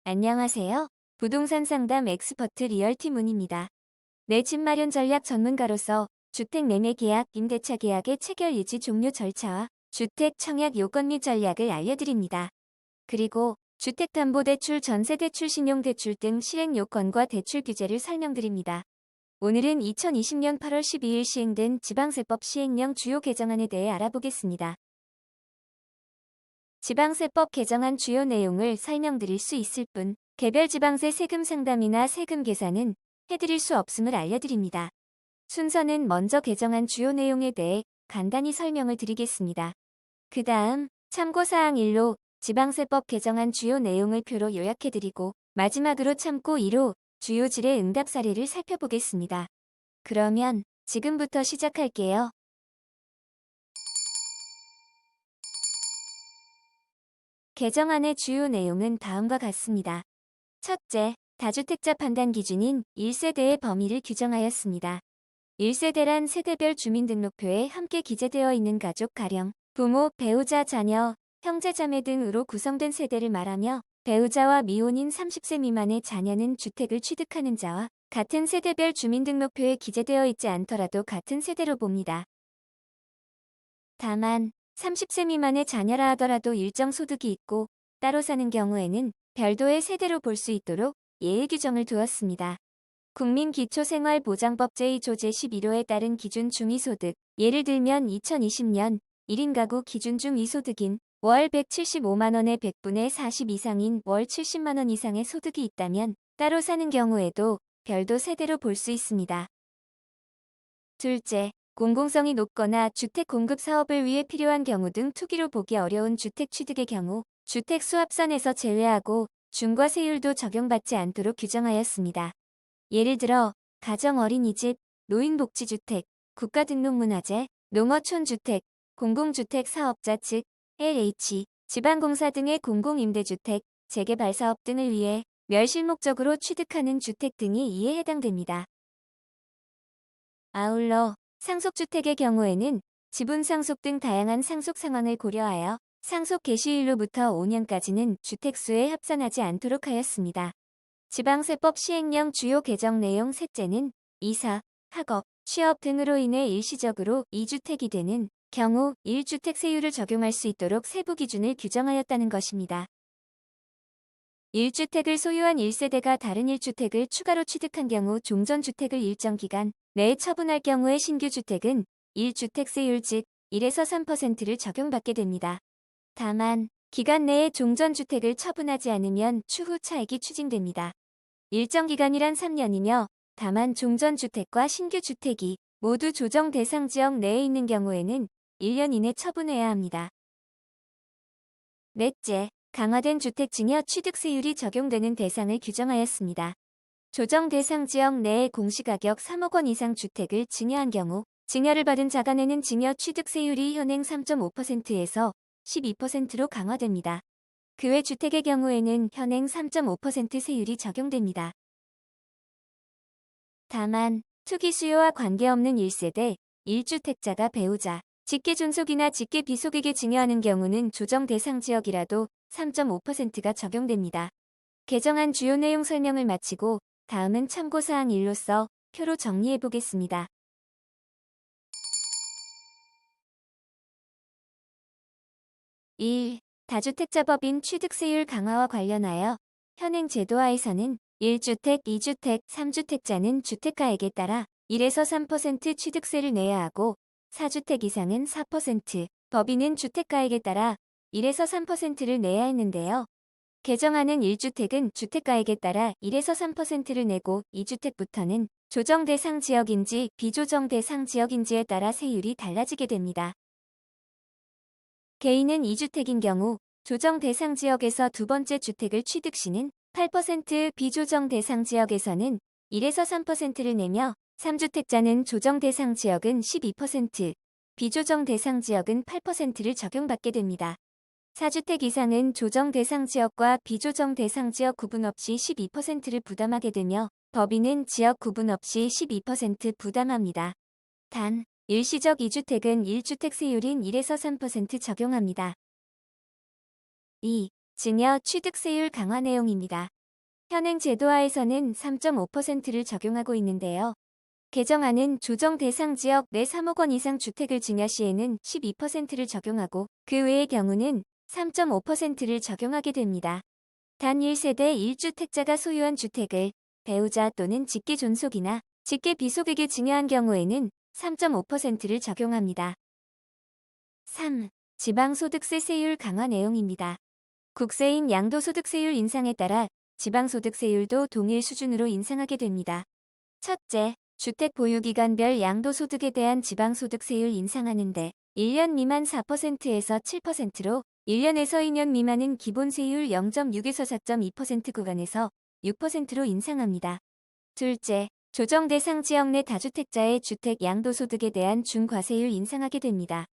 안녕하세요. 부동산 상담 엑스퍼트 리얼티문입니다. 내 집 마련 전략 전문가로서 주택 매매 계약, 임대차 계약의 체결 유지 종료 절차와 주택 청약 요건 및 전략을 알려드립니다. 그리고 주택담보대출, 전세대출, 신용대출 등 실행 요건과 대출 규제를 설명드립니다. 오늘은 2020년 8월 12일 시행된 지방세법 시행령 주요 개정안에 대해 알아보겠습니다. 지방세법 개정안 주요 내용을 설명드릴 수 있을 뿐 개별 지방세 세금 상담이나 세금 계산은 해드릴 수 없음을 알려드립니다. 순서는 먼저 개정안 주요 내용에 대해 간단히 설명을 드리겠습니다. 그 다음 참고사항 1로 지방세법 개정안 주요 내용을 표로 요약해드리고 마지막으로 참고 2로 주요 질의 응답 사례를 살펴보겠습니다. 그러면 지금부터 시작할게요. 개정안의 주요 내용은 다음과 같습니다. 첫째, 다주택자 판단 기준인 1세대의 범위를 규정하였습니다. 1세대란 세대별 주민등록표에 함께 기재되어 있는 가족 가령, 부모, 배우자, 자녀, 형제, 자매 등으로 구성된 세대를 말하며 배우자와 미혼인 30세 미만의 자녀는 주택을 취득하는 자와 같은 세대별 주민등록표에 기재되어 있지 않더라도 같은 세대로 봅니다. 다만 30세 미만의 자녀라 하더라도 일정 소득이 있고 따로 사는 경우에는 별도의 세대로 볼 수 있도록 예외 규정을 두었습니다. 국민기초생활보장법 제2조 제11호에 따른 기준 중위소득, 예를 들면 2020년 1인 가구 기준 중위소득인 월 175만원의 100분의 40 이상인 월 70만원 이상의 소득이 있다면 따로 사는 경우에도 별도 세대로 볼 수 있습니다. 둘째, 공공성이 높거나 주택 공급 사업을 위해 필요한 경우 등 투기로 보기 어려운 주택 취득의 경우 주택 수합선에서 제외하고 중과세율도 적용받지 않도록 규정하였습니다. 예를 들어 가정 어린이집, 노인복지주택, 국가등록문화재, 농어촌주택, 공공주택 사업자 즉 LH, 지방공사 등의 공공임대주택, 재개발사업 등을 위해 멸실목적으로 취득하는 주택 등이 이에 해당됩니다. 아울러 상속주택의 경우에는 지분 상속 등 다양한 상속 상황을 고려하여 상속 개시일로부터 5년까지는 주택수에 합산하지 않도록 하였습니다. 지방세법 시행령 주요 개정 내용 셋째는 이사, 학업, 취업 등으로 인해 일시적으로 2주택이 되는 경우 1주택 세율을 적용할 수 있도록 세부 기준을 규정하였다는 것입니다. 1주택을 소유한 1세대가 다른 1주택을 추가로 취득한 경우 종전주택을 일정 기간 내에 처분할 경우에 신규 주택은 1주택세율 즉 1에서 3%를 적용받게 됩니다. 다만 기간 내에 종전주택을 처분하지 않으면 추후 차익이 추징됩니다. 일정 기간이란 3년이며 다만 종전주택과 신규 주택이 모두 조정 대상 지역 내에 있는 경우에는 1년 이내 처분해야 합니다. 넷째, 강화된 주택증여 취득세율이 적용되는 대상을 규정하였습니다. 조정 대상 지역 내에 공시가격 3억 원 이상 주택을 증여한 경우 증여를 받은 자가 내는 증여 취득세율이 현행 3.5%에서 12%로 강화됩니다. 그 외 주택의 경우에는 현행 3.5% 세율이 적용됩니다. 다만 투기 수요와 관계없는 1세대, 1주택자가 배우자, 직계존속이나 직계비속에게 증여하는 경우는 조정 대상 지역이라도 3.5%가 적용됩니다. 개정안 주요 내용 설명을 마치고 다음은 참고사항 1로서 표로 정리해보겠습니다. 1. 다주택자법인 취득세율 강화와 관련하여 현행 제도하에서는 1주택, 2주택, 3주택자는 주택가액에 따라 1에서 3% 취득세를 내야 하고 4주택 이상은 4%, 법인은 주택가액에 따라 1에서 3%를 내야 했는데요. 개정안은 1주택은 주택가액에 따라 1에서 3%를 내고 2주택부터는 조정 대상 지역인지 비조정 대상 지역인지에 따라 세율이 달라지게 됩니다. 개인은 2주택인 경우 조정 대상 지역에서 두 번째 주택을 취득 시는 8%, 비조정 대상 지역에서는 1에서 3%를 내며 3주택자는 조정 대상 지역은 12%, 비조정 대상 지역은 8%를 적용받게 됩니다. 4주택 이상은 조정 대상 지역과 비조정 대상 지역 구분 없이 12%를 부담하게 되며 법인은 지역 구분 없이 12% 부담합니다. 단, 일시적 2주택은 1주택 세율인 1에서 3% 적용합니다. 2. 증여 취득세율 강화 내용입니다. 현행 제도하에서는 3.5%를 적용하고 있는데요. 개정안은 조정 대상 지역 내 3억 원 이상 주택을 증여 시에는 12%를 적용하고 그 외의 경우는 3.5%를 적용하게 됩니다. 단 1세대 1주택자가 소유한 주택을 배우자 또는 직계 존속이나 직계 비속에게 증여한 경우에는 3.5%를 적용합니다. 3. 지방소득세 세율 강화 내용입니다. 국세인 양도소득세율 인상에 따라 지방소득세율도 동일 수준으로 인상하게 됩니다. 첫째, 주택 보유기간별 양도소득에 대한 지방소득세율 인상하는데 1년 미만 4%에서 7%로 1년에서 2년 미만은 기본세율 0.6에서 4.2% 구간에서 6%로 인상합니다. 둘째, 조정 대상 지역 내 다주택자의 주택 양도소득에 대한 중과세율 인상하게 됩니다.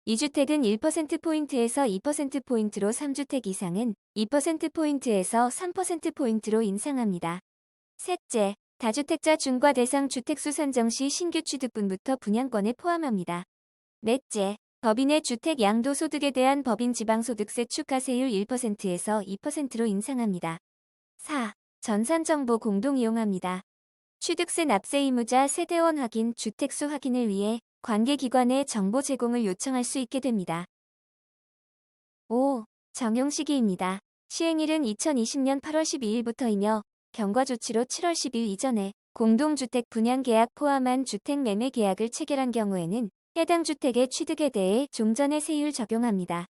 2주택은 1%포인트에서 2%포인트로 3주택 이상은 2%포인트에서 3%포인트로 인상합니다. 셋째, 다주택자 중과 대상 주택수 산정 시 신규 취득분부터 분양권에 포함합니다. 넷째, 법인의 주택 양도소득에 대한 법인 지방소득세 추가세율 1%에서 2%로 인상합니다. 4. 전산정보 공동 이용합니다. 취득세 납세 의무자 세대원 확인, 주택수 확인을 위해 관계기관에 정보 제공을 요청할 수 있게 됩니다. 5. 적용 시기입니다. 시행일은 2020년 8월 12일부터이며 경과 조치로 7월 10일 이전에 공동주택 분양계약 포함한 주택매매계약을 체결한 경우에는 해당 주택의 취득에 대해 종전의 세율 적용합니다.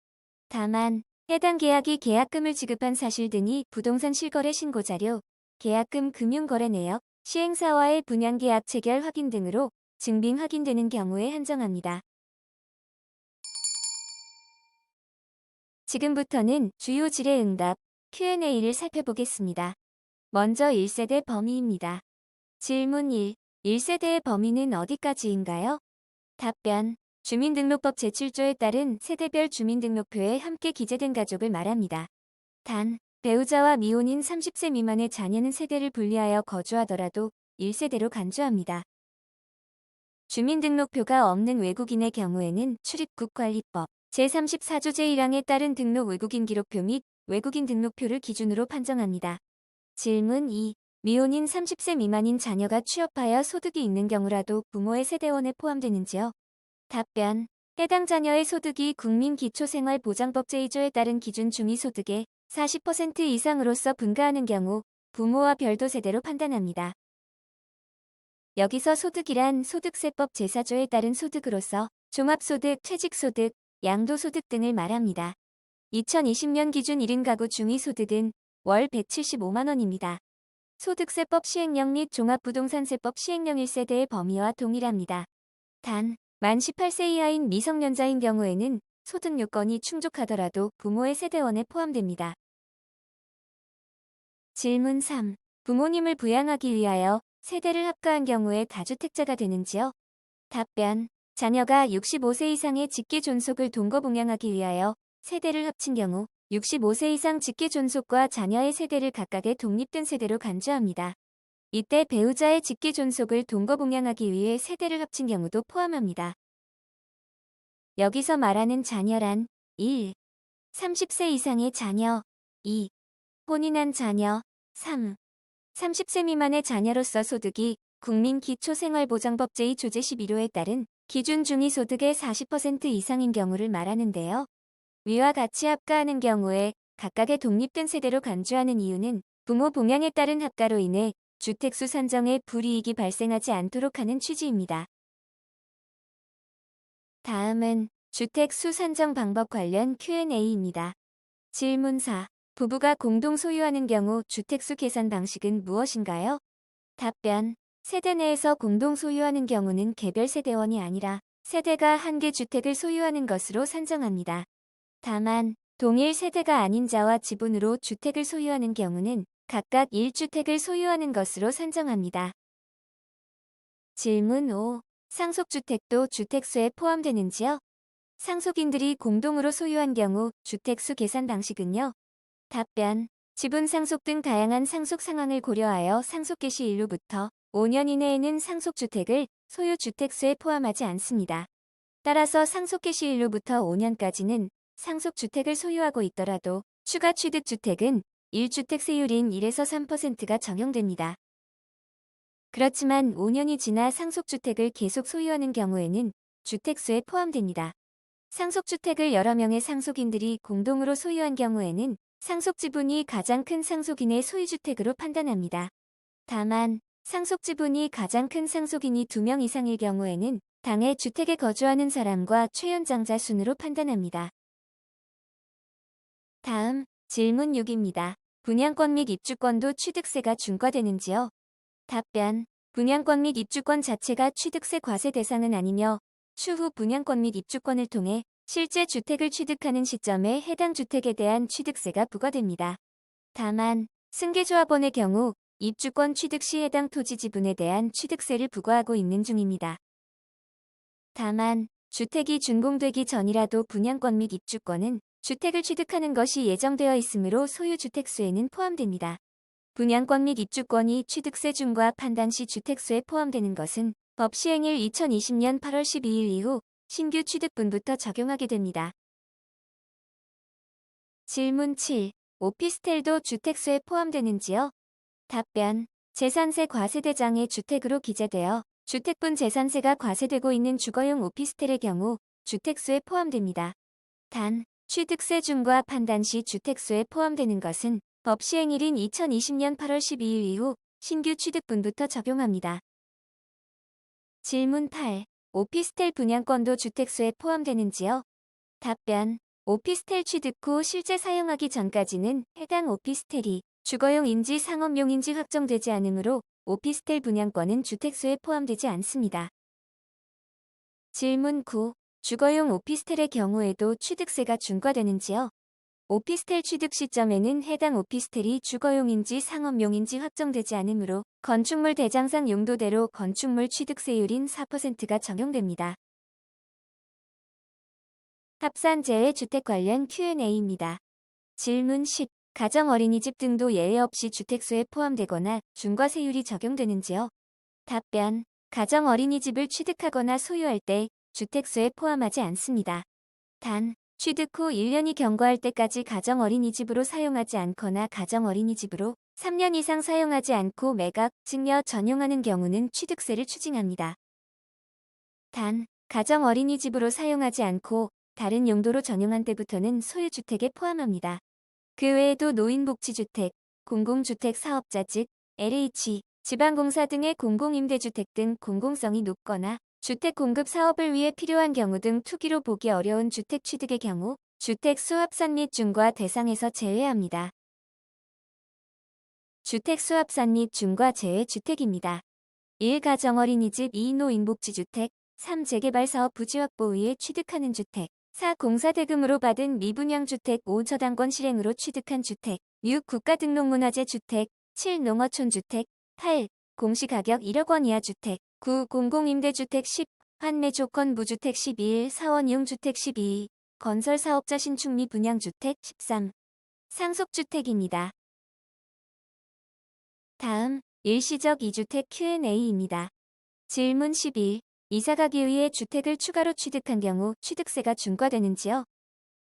다만 해당 계약이 계약금을 지급한 사실 등이 부동산 실거래 신고자료, 계약금 금융거래 내역, 시행사와의 분양계약 체결 확인 등으로 증빙 확인되는 경우에 한정합니다. 지금부터는 주요 질의응답 Q&A를 살펴보겠습니다. 먼저 1세대 범위입니다. 질문 1. 1세대의 범위는 어디까지인가요? 답변. 주민등록법 제7조에 따른 세대별 주민등록표에 함께 기재된 가족을 말합니다. 단, 배우자와 미혼인 30세 미만의 자녀는 세대를 분리하여 거주하더라도 1세대로 간주합니다. 주민등록표가 없는 외국인의 경우에는 출입국관리법 제34조 제1항에 따른 등록 외국인 기록표 및 외국인 등록표를 기준으로 판정합니다. 질문 2. 미혼인 30세 미만인 자녀가 취업하여 소득이 있는 경우라도 부모의 세대원에 포함되는지요? 답변. 해당 자녀의 소득이 국민기초생활보장법 제2조에 따른 기준 중위소득의 40% 이상으로서 분가하는 경우 부모와 별도 세대로 판단합니다. 여기서 소득이란 소득세법 제4조에 따른 소득으로서 종합소득, 퇴직소득, 양도소득 등을 말합니다. 2020년 기준 1인 가구 중위소득은 월 175만 원입니다. 소득세법 시행령 및 종합부동산세법 시행령 1세대의 범위와 동일합니다. 단, 만 18세 이하인 미성년자인 경우에는 소득 요건이 충족하더라도 부모의 세대원에 포함됩니다. 질문 3. 부모님을 부양하기 위하여 세대를 합가한 경우에 다주택자가 되는지요? 답변. 자녀가 65세 이상의 직계 존속을 동거봉양하기 위하여 세대를 합친 경우 65세 이상 직계 존속과 자녀의 세대를 각각의 독립된 세대로 간주합니다. 이때 배우자의 직계 존속을 동거봉양하기 위해 세대를 합친 경우도 포함합니다. 여기서 말하는 자녀란 1. 30세 이상의 자녀 2. 혼인한 자녀 3. 30세 미만의 자녀로서 소득이 국민기초생활보장법 제2조 제11호에 따른 기준 중위소득의 40% 이상인 경우를 말하는데요. 위와 같이 합가하는 경우에 각각의 독립된 세대로 간주하는 이유는 부모 봉양에 따른 합가로 인해 주택수 산정에 불이익이 발생하지 않도록 하는 취지입니다. 다음은 주택수 산정 방법 관련 Q&A입니다. 질문 4. 부부가 공동 소유하는 경우 주택수 계산 방식은 무엇인가요? 답변. 세대 내에서 공동 소유하는 경우는 개별 세대원이 아니라 세대가 한 개 주택을 소유하는 것으로 산정합니다. 다만 동일 세대가 아닌 자와 지분으로 주택을 소유하는 경우는 각각 1주택을 소유하는 것으로 산정합니다. 질문 5. 상속주택도 주택수에 포함되는지요? 상속인들이 공동으로 소유한 경우 주택수 계산 방식은요? 답변. 지분 상속 등 다양한 상속 상황을 고려하여 상속 개시 일로부터 5년 이내에는 상속주택을 소유 주택수에 포함하지 않습니다. 따라서 상속 개시 일로부터 5년까지는 상속주택을 소유하고 있더라도 추가 취득주택은 1주택세율인 1에서 3%가 적용됩니다. 그렇지만 5년이 지나 상속주택을 계속 소유하는 경우에는 주택수에 포함됩니다. 상속주택을 여러 명의 상속인들이 공동으로 소유한 경우에는 상속지분이 가장 큰 상속인의 소유주택으로 판단합니다. 다만 상속지분이 가장 큰 상속인이 2명 이상일 경우에는 당해 주택에 거주하는 사람과 최연장자 순으로 판단합니다. 다음 질문 6입니다. 분양권 및 입주권도 취득세가 중과되는지요? 답변. 분양권 및 입주권 자체가 취득세 과세 대상은 아니며 추후 분양권 및 입주권을 통해 실제 주택을 취득하는 시점에 해당 주택에 대한 취득세가 부과됩니다. 다만 승계조합원의 경우 입주권 취득 시 해당 토지 지분에 대한 취득세를 부과하고 있는 중입니다. 다만 주택이 준공되기 전이라도 분양권 및 입주권은 주택을 취득하는 것이 예정되어 있으므로 소유주택수에는 포함됩니다. 분양권 및 입주권이 취득세 중과 판단 시 주택수에 포함되는 것은 법 시행일 2020년 8월 12일 이후 신규 취득분부터 적용하게 됩니다. 질문 7. 오피스텔도 주택수에 포함되는지요? 답변. 재산세 과세대장에 주택으로 기재되어 주택분 재산세가 과세되고 있는 주거용 오피스텔의 경우 주택수에 포함됩니다. 단, 취득세 중과 판단 시 주택수에 포함되는 것은 법 시행일인 2020년 8월 12일 이후 신규 취득분부터 적용합니다. 질문 8. 오피스텔 분양권도 주택수에 포함되는지요? 답변. 오피스텔 취득 후 실제 사용하기 전까지는 해당 오피스텔이 주거용인지 상업용인지 확정되지 않으므로 오피스텔 분양권은 주택수에 포함되지 않습니다. 질문 9. 주거용 오피스텔의 경우에도 취득세가 중과되는지요? 오피스텔 취득 시점에는 해당 오피스텔이 주거용인지 상업용인지 확정되지 않으므로 건축물 대장상 용도대로 건축물 취득세율인 4%가 적용됩니다. 합산재해 주택 관련 Q&A입니다. 질문 10. 가정어린이집 등도 예외 없이 주택수에 포함되거나 중과세율이 적용되는지요? 답변. 가정어린이집을 취득하거나 소유할 때 주택수에 포함하지 않습니다. 단, 취득 후 1년이 경과할 때까지 가정어린이집으로 사용하지 않거나 가정어린이집으로 3년 이상 사용하지 않고 매각, 증여 전용하는 경우는 취득세를 추징합니다. 단, 가정어린이집으로 사용하지 않고 다른 용도로 전용한 때부터는 소유주택에 포함합니다. 그 외에도 노인복지주택, 공공주택 사업자 즉 LH, 지방공사 등의 공공임대주택 등 공공성이 높거나 주택 공급 사업을 위해 필요한 경우 등 투기로 보기 어려운 주택 취득의 경우 주택 수합산 및 중과 대상에서 제외합니다. 주택 수합산 및 중과 제외 주택입니다. 1. 가정어린이집 2. 노인복지주택 3. 재개발사업 부지 확보 위해 취득하는 주택 4. 공사대금으로 받은 미분양주택 5. 저당권 실행으로 취득한 주택 6. 국가등록문화재 주택 7. 농어촌주택 8. 공시가격 1억 원 이하 주택 9. 공공임대주택 10. 환매조건 무주택 11. 사원이용주택 12. 건설사업자 신축 미 분양주택 13. 상속주택입니다. 다음 일시적 2주택 Q&A입니다. 질문 11. 이사가기 위해 주택을 추가로 취득한 경우 취득세가 중과되는지요?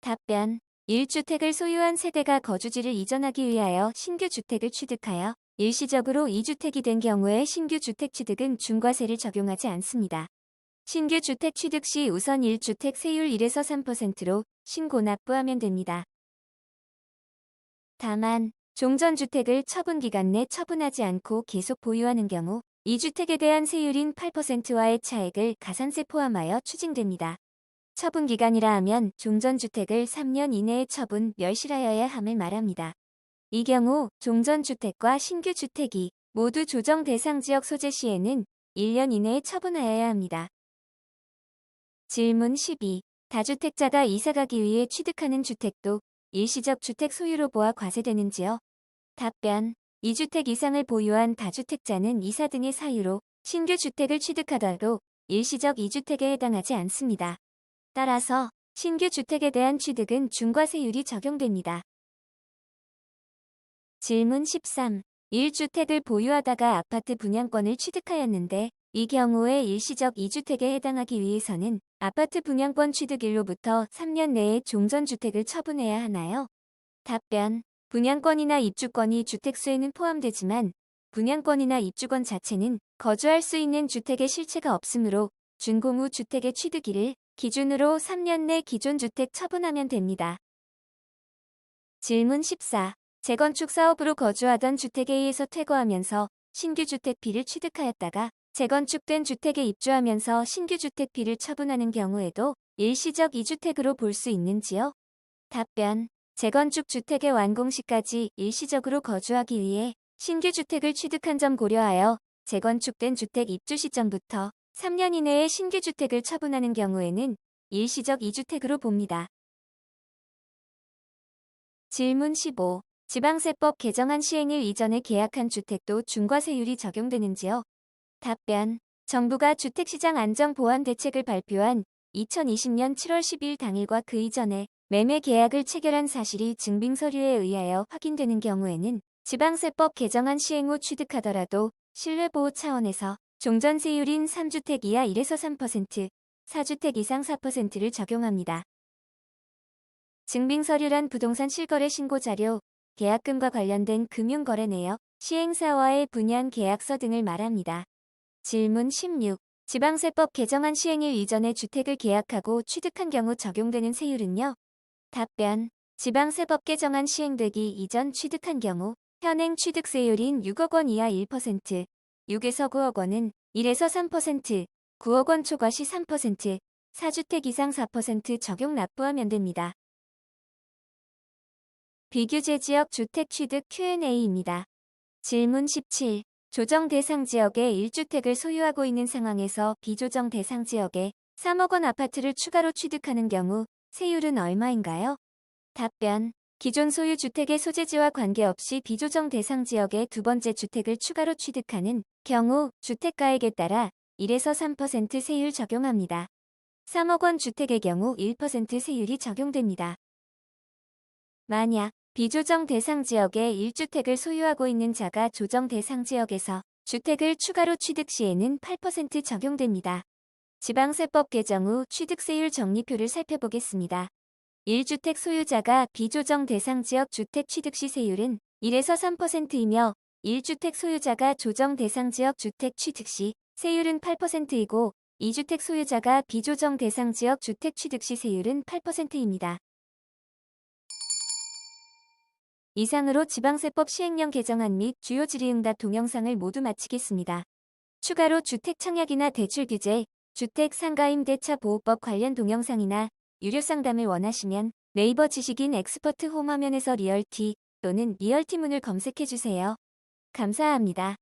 답변. 1주택을 소유한 세대가 거주지를 이전하기 위하여 신규 주택을 취득하여 일시적으로 2주택이 된 경우에 신규 주택 취득은 중과세를 적용하지 않습니다. 신규 주택 취득 시 우선 1주택 세율 1에서 3%로 신고 납부하면 됩니다. 다만 종전주택을 처분기간 내 처분하지 않고 계속 보유하는 경우 2주택에 대한 세율인 8%와의 차액을 가산세 포함하여 추징됩니다. 처분기간이라 하면 종전주택을 3년 이내에 처분 멸실하여야 함을 말합니다. 이 경우 종전주택과 신규주택이 모두 조정 대상 지역 소재 시에는 1년 이내에 처분하여야 합니다. 질문 12. 다주택자가 이사가기 위해 취득하는 주택도 일시적 주택 소유로 보아 과세되는지요? 답변. 2주택 이상을 보유한 다주택자는 이사 등의 사유로 신규 주택을 취득하더라도 일시적 2주택에 해당하지 않습니다. 따라서 신규 주택에 대한 취득은 중과세율이 적용됩니다. 질문 13. 1주택을 보유하다가 아파트 분양권을 취득하였는데 이 경우에 일시적 2주택에 해당하기 위해서는 아파트 분양권 취득일로부터 3년 내에 종전주택을 처분해야 하나요? 답변. 분양권이나 입주권이 주택수에는 포함되지만 분양권이나 입주권 자체는 거주할 수 있는 주택의 실체가 없으므로 준공후 주택의 취득일을 기준으로 3년 내 기존 주택 처분하면 됩니다. 질문 14. 재건축 사업으로 거주하던 주택에 의해서 퇴거하면서 신규 주택비를 취득하였다가 재건축된 주택에 입주하면서 신규 주택비를 처분하는 경우에도 일시적 2주택으로 볼 수 있는지요? 답변. 재건축 주택의 완공 시까지 일시적으로 거주하기 위해 신규 주택을 취득한 점 고려하여 재건축된 주택 입주 시점부터 3년 이내에 신규 주택을 처분하는 경우에는 일시적 2주택으로 봅니다. 질문 15. 지방세법 개정안 시행일 이전에 계약한 주택도 중과세율이 적용되는지요? 답변. 정부가 주택시장 안정보완 대책을 발표한 2020년 7월 10일 당일과 그 이전에 매매 계약을 체결한 사실이 증빙서류에 의하여 확인되는 경우에는 지방세법 개정안 시행 후 취득하더라도 신뢰보호 차원에서 종전세율인 3주택 이하 1에서 3%, 4주택 이상 4%를 적용합니다. 증빙서류란 부동산 실거래 신고자료, 계약금과 관련된 금융거래 내역, 시행사와의 분양 계약서 등을 말합니다. 질문 16. 지방세법 개정안 시행일 이전에 주택을 계약하고 취득한 경우 적용되는 세율은요? 답변. 지방세법 개정안 시행되기 이전 취득한 경우 현행 취득세율인 6억 원 이하 1%, 6에서 9억 원은 1에서 3%, 9억 원 초과 시 3%, 4주택 이상 4% 적용 납부하면 됩니다. 비규제 지역 주택 취득 Q&A입니다. 질문 17. 조정 대상 지역에 1주택을 소유하고 있는 상황에서 비조정 대상 지역에 3억 원 아파트를 추가로 취득하는 경우 세율은 얼마인가요? 답변. 기존 소유 주택의 소재지와 관계없이 비조정 대상 지역에 두 번째 주택을 추가로 취득하는 경우 주택가액에 따라 1에서 3% 세율 적용합니다. 3억 원 주택의 경우 1% 세율이 적용됩니다. 만약 비조정 대상 지역에 1주택을 소유하고 있는 자가 조정 대상 지역에서 주택을 추가로 취득 시에는 8% 적용됩니다. 지방세법 개정 후 취득세율 정리표를 살펴보겠습니다. 1주택 소유자가 비조정 대상 지역 주택 취득 시 세율은 1에서 3%이며 1주택 소유자가 조정 대상 지역 주택 취득 시 세율은 8%이고 2주택 소유자가 비조정 대상 지역 주택 취득 시 세율은 8%입니다. 이상으로 지방세법 시행령 개정안 및 주요 질의응답 동영상을 모두 마치겠습니다. 추가로 주택 청약이나 대출 규제, 주택 상가임대차 보호법 관련 동영상이나 유료 상담을 원하시면 네이버 지식인 엑스퍼트 홈 화면에서 리얼티 또는 리얼티문을 검색해주세요. 감사합니다.